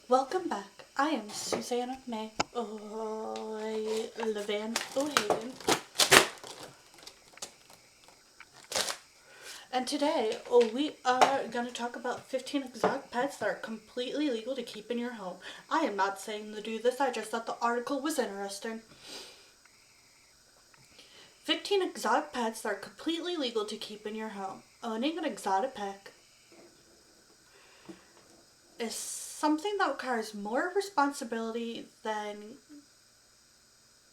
Welcome back. I am Susanna May Levan O'Hagan, and today we are going to talk about 15 exotic pets that are completely legal to keep in your home. I am not saying to do this, I just thought the article was interesting. 15 exotic pets that are completely legal to keep in your home. Owning an exotic pet is something that requires more responsibility than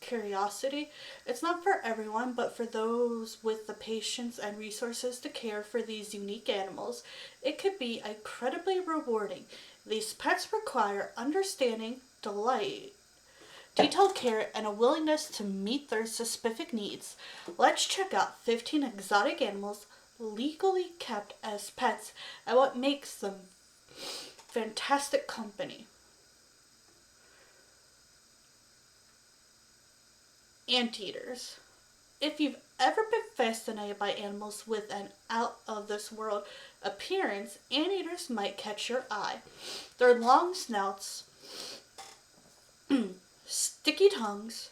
curiosity. It's not for everyone, but for those with the patience and resources to care for these unique animals, it could be incredibly rewarding. These pets require understanding, delight, detailed care, and a willingness to meet their specific needs. Let's check out 15 exotic animals legally kept as pets and what makes them fantastic company. Anteaters. If you've ever been fascinated by animals with an out of this world appearance, anteaters might catch your eye. Their long snouts, sticky tongues,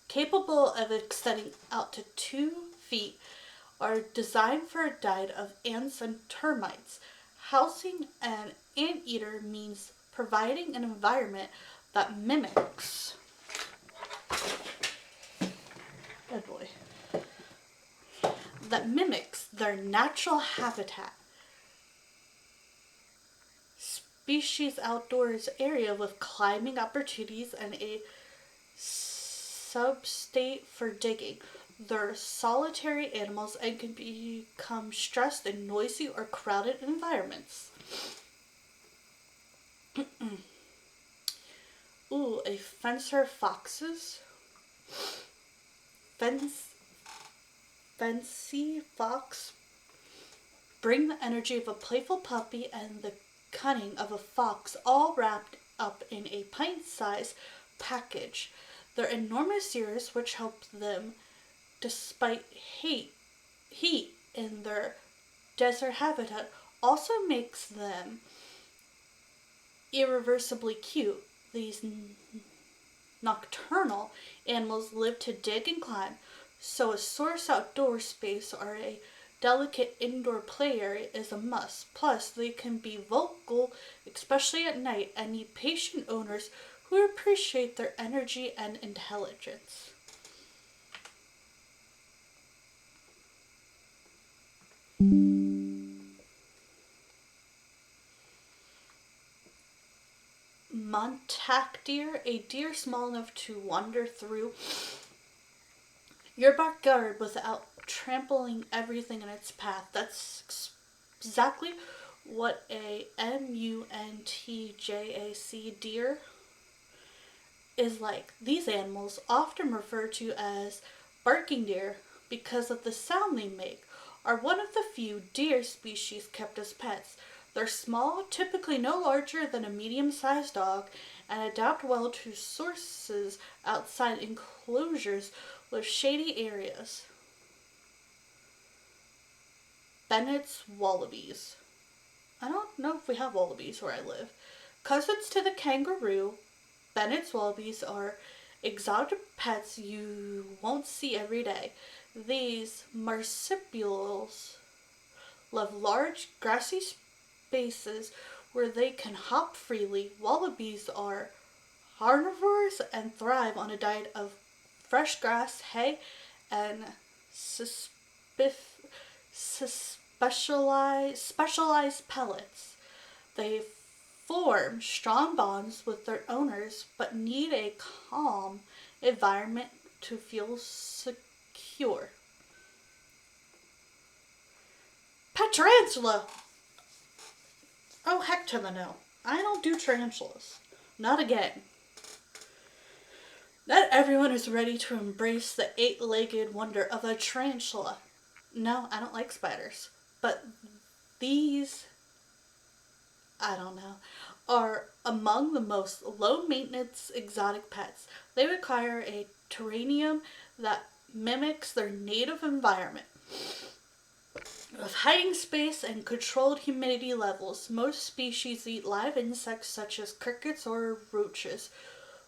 capable of extending out to 2 feet, are designed for a diet of ants and termites. Housing an anteater means providing an environment that mimics. Oh boy. That mimics their natural habitat. Species outdoors area with climbing opportunities and a substate for digging. They're solitary animals and can become stressed in noisy or crowded environments. Ooh, a fencer foxes. Fancy fox bring the energy of a playful puppy and the cunning of a fox all wrapped up in a pint-sized package. Their enormous ears, which help them despite heat in their desert habitat, also makes them irreversibly cute. These nocturnal animals live to dig and climb, so a source outdoor space or a delicate indoor play area is a must. Plus, they can be vocal, especially at night, and need patient owners who appreciate their energy and intelligence. Montauk deer, a deer small enough to wander through your backyard without trampling everything in its path. That's exactly what a muntjac deer is like. These animals, often referred to as barking deer because of the sound they make, are one of the few deer species kept as pets. They're small, typically no larger than a medium-sized dog, and adapt well to sources outside enclosures with shady areas. Bennett's wallabies. I don't know if we have wallabies where I live. Cousins to the kangaroo, Bennett's wallabies are exotic pets you won't see every day. These marsupials love large, grassy spaces where they can hop freely. Wallabies are carnivores and thrive on a diet of fresh grass, hay, and specialized pellets. They form strong bonds with their owners but need a calm environment to feel secure. Pet tarantula! Oh, heck to the no. I don't do tarantulas. Not again. Not everyone is ready to embrace the eight-legged wonder of a tarantula. No, I don't like spiders. But these, I don't know, are among the most low-maintenance exotic pets. They require a terrarium that mimics their native environment. With hiding space and controlled humidity levels, most species eat live insects such as crickets or roaches,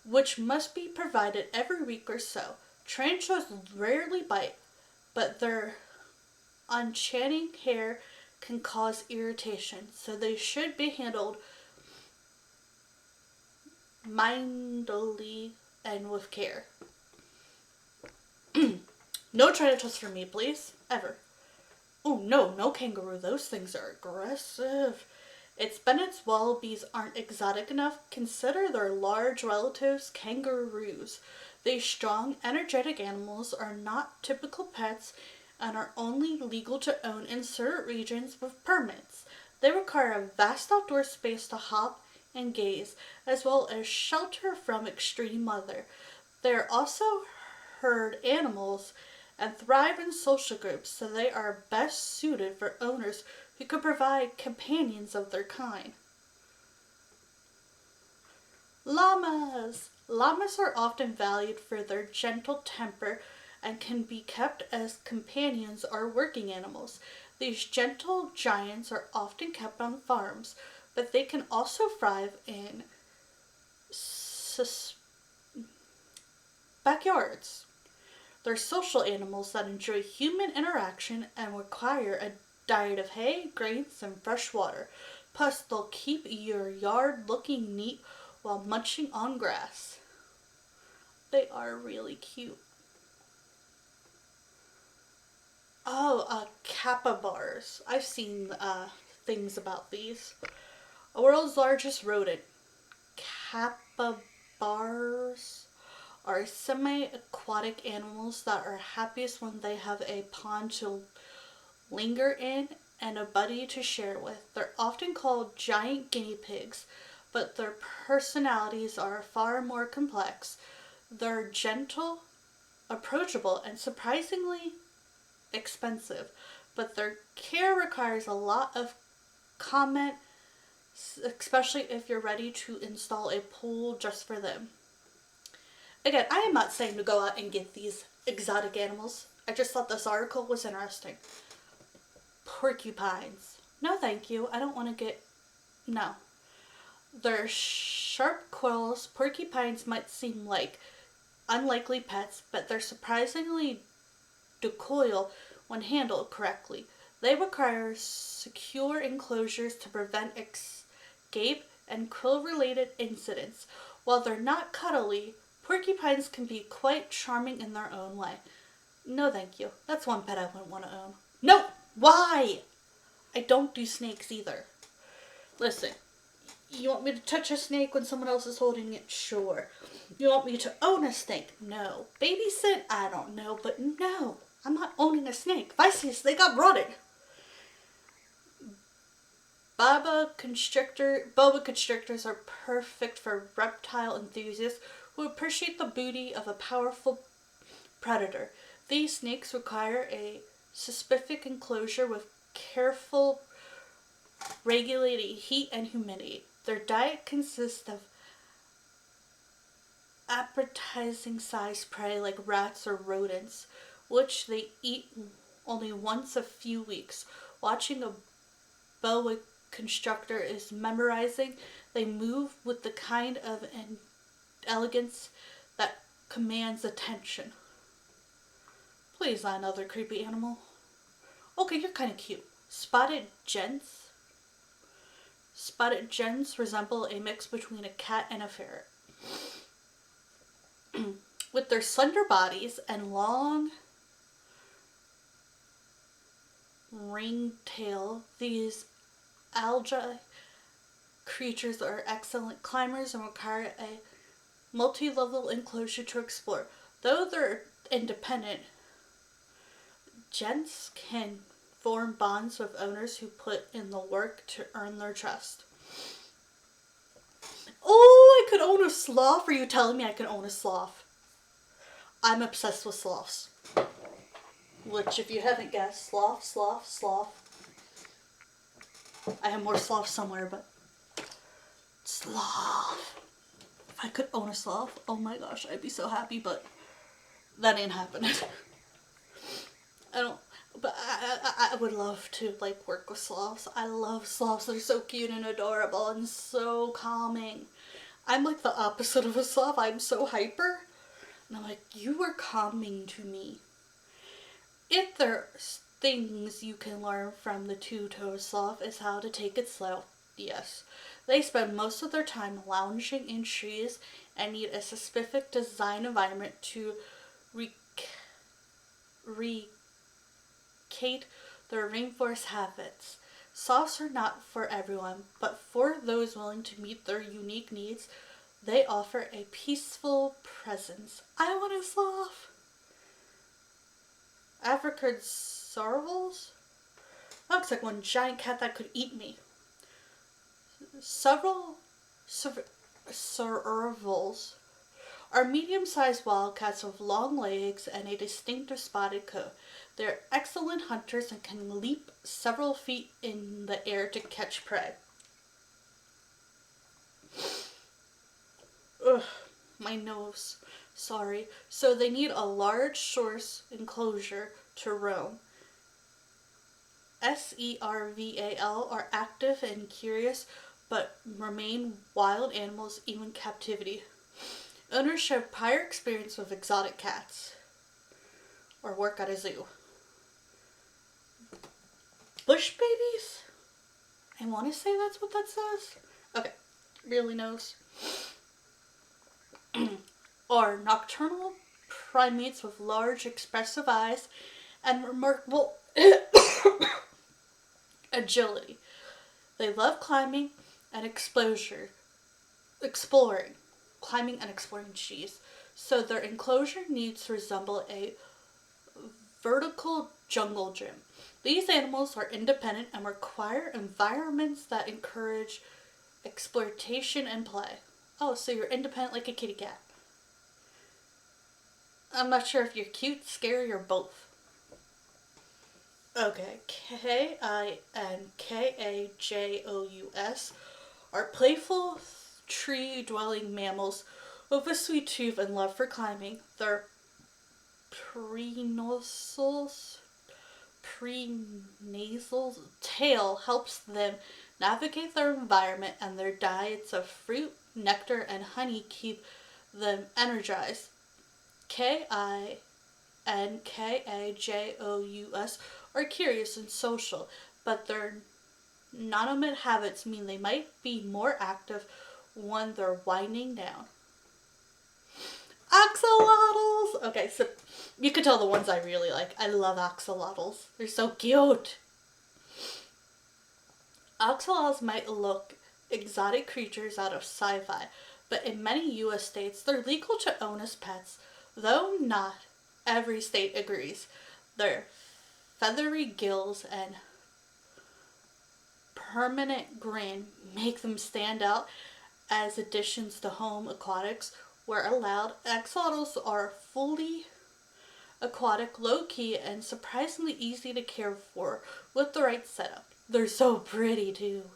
which must be provided every week or so. Tarantulas rarely bite, but their unchanting hair can cause irritation, so they should be handled mindfully and with care. No tarantulas for me, please. Ever. Oh, no, no kangaroo. Those things are aggressive. Its Bennett's wallabies aren't exotic enough. Consider their large relatives, kangaroos. These strong, energetic animals are not typical pets and are only legal to own in certain regions with permits. They require a vast outdoor space to hop and gaze, as well as shelter from extreme weather. They are also herd animals and thrive in social groups, so they are best suited for owners who can provide companions of their kind. Llamas! Llamas are often valued for their gentle temper and can be kept as companions or working animals. These gentle giants are often kept on farms, but they can also thrive in backyards. They're social animals that enjoy human interaction and require a diet of hay, grains, and fresh water. Plus, they'll keep your yard looking neat while munching on grass. They are really cute. Oh, capybaras. I've seen things about these. The world's largest rodent. Capybaras are semi-aquatic animals that are happiest when they have a pond to linger in and a buddy to share with. They're often called giant guinea pigs, but their personalities are far more complex. They're gentle, approachable, and surprisingly expensive, but their care requires a lot of comment, especially if you're ready to install a pool just for them. Again, I am not saying to go out and get these exotic animals. I just thought this article was interesting. Porcupines. No, thank you. I don't want to get. No. They're sharp quills. Porcupines might seem like unlikely pets, but they're surprisingly docile when handled correctly. They require secure enclosures to prevent escape and quill-related incidents. While they're not cuddly, porcupines can be quite charming in their own way. No, thank you. That's one pet I wouldn't want to own. No! Why? I don't do snakes either. Listen, you want me to touch a snake when someone else is holding it? Sure. You want me to own a snake? No. Babysit? I don't know, but no. I'm not owning a snake. If I see a snake, I'm running. Boa constrictors are perfect for reptile enthusiasts who appreciate the beauty of a powerful predator. These snakes require a specific enclosure with careful regulating heat and humidity. Their diet consists of appetizing sized prey like rats or rodents, which they eat only once a few weeks. Watching a boa constrictor is memorizing. They move with the kind of elegance that commands attention. Please, not another creepy animal. Okay, you're kind of cute. Spotted gents. Spotted gents resemble a mix between a cat and a ferret. With their slender bodies and long ringed tail, these algae creatures are excellent climbers and require a multi-level enclosure to explore. Though they're independent, gents can form bonds with owners who put in the work to earn their trust. Oh, I could own a sloth? Are you telling me I could own a sloth? I'm obsessed with sloths. Which, if you haven't guessed, sloth. I have more sloths somewhere, but sloth. If I could own a sloth, oh my gosh, I'd be so happy, but that ain't happening. I don't. But I would love to like work with sloths. I love sloths. They're so cute and adorable and so calming. I'm like the opposite of a sloth. I'm so hyper. And I'm like, you are calming to me. If there's things you can learn from the two-toed sloth is how to take it slow. Yes. They spend most of their time lounging in trees and need a specific design environment to recreate their rainforest habits. Sloths are not for everyone, but for those willing to meet their unique needs, they offer a peaceful presence. I want a sloth. African servals? That looks like one giant cat that could eat me. Several servals are medium-sized wildcats with long legs and a distinctive spotted coat. They're excellent hunters and can leap several feet in the air to catch prey. Ugh, my nose. Sorry. So they need a large source enclosure to roam. Serval are active and curious, but remain wild animals even in captivity. Owners should have prior experience with exotic cats or work at a zoo. Bush babies? I want to say that's what that says. Okay, really knows. Are nocturnal primates with large expressive eyes and remarkable agility. They love climbing and exploring, climbing and exploring trees. So their enclosure needs to resemble a vertical jungle gym. These animals are independent and require environments that encourage exploitation and play. Oh, so you're independent like a kitty cat. I'm not sure if you're cute, scary, or both. Okay, Kinkajous are playful tree-dwelling mammals with a sweet tooth and love for climbing. Their prenasal tail helps them navigate their environment, and their diets of fruit, nectar, and honey keep them energized. Kinkajous are curious and social, but their non-nomad habits mean they might be more active when they're winding down. Axolotls! Okay, so you can tell the ones I really like. I love axolotls. They're so cute. Axolotls might look exotic creatures out of sci-fi, but in many U.S. states, they're legal to own as pets, though not every state agrees. Their feathery gills and permanent grin make them stand out as additions to home aquatics where allowed. Axolotls are fully aquatic, low-key, and surprisingly easy to care for with the right setup. They're so pretty too.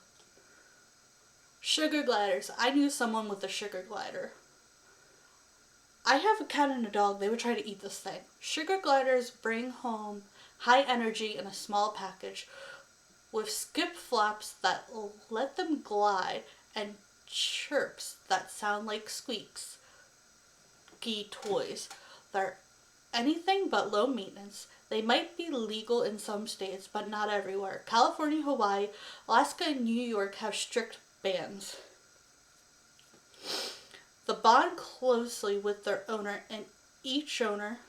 Sugar gliders. I knew someone with a sugar glider. I have a cat and a dog. They would try to eat this thing. Sugar gliders bring home high energy in a small package with skip flaps that let them glide and chirps that sound like squeaks. Toys. They're anything but low maintenance. They might be legal in some states, but not everywhere. California, Hawaii, Alaska, and New York have strict bans. They bond closely with their owner and each other,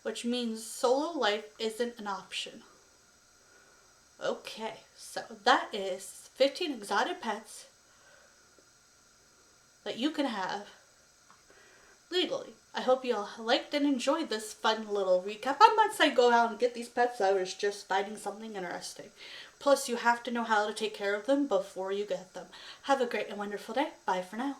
which means solo life isn't an option. Okay, so that is 15 exotic pets that you can have legally. I hope you all liked and enjoyed this fun little recap. I might say go out and get these pets. I was just finding something interesting. Plus, you have to know how to take care of them before you get them. Have a great and wonderful day. Bye for now.